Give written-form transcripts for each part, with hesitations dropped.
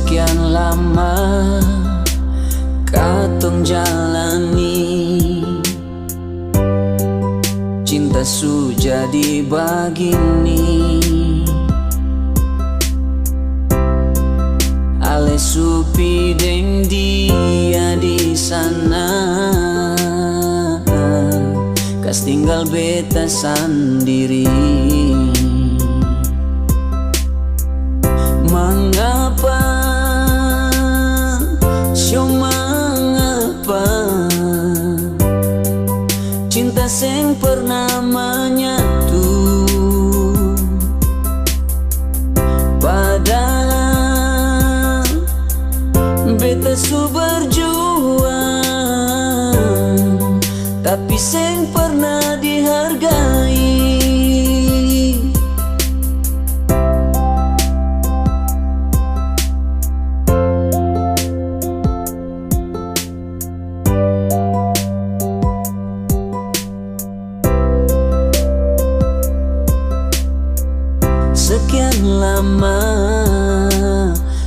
Sekian lama katong jalani, cinta su jadi begini. Ale supi deng dia di sana, kas tinggal beta sendiri. Mengapa, sio mengapa cinta seng pernah menyatu, padahal beta su berjuang, tapi seng pernah dihargai. Sekian lama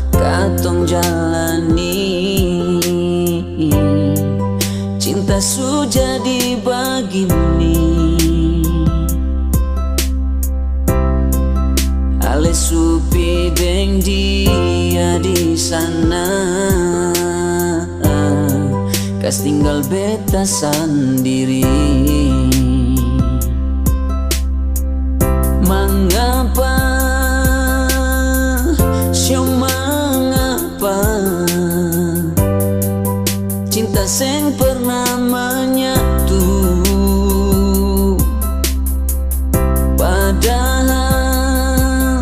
katong jalani, cinta su jadi begini. Ale supi deng dia di sana, kas tinggal beta sendiri. Mengapa, sio mengapa cinta seng pernah menyatu, padahal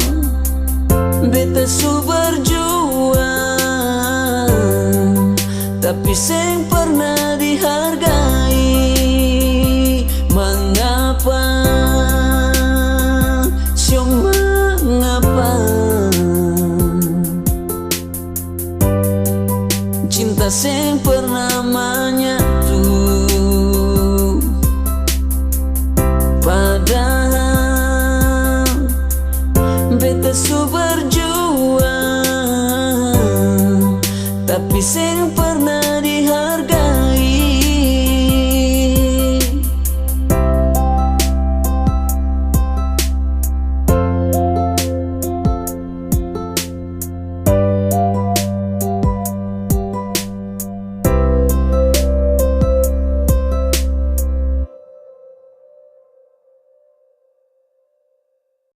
beta su berjuang, tapi seng pernah dihargai. Mengapa, sio mengapa cinta seng pernah menyatu, padahal beta su berjuang, tapi seng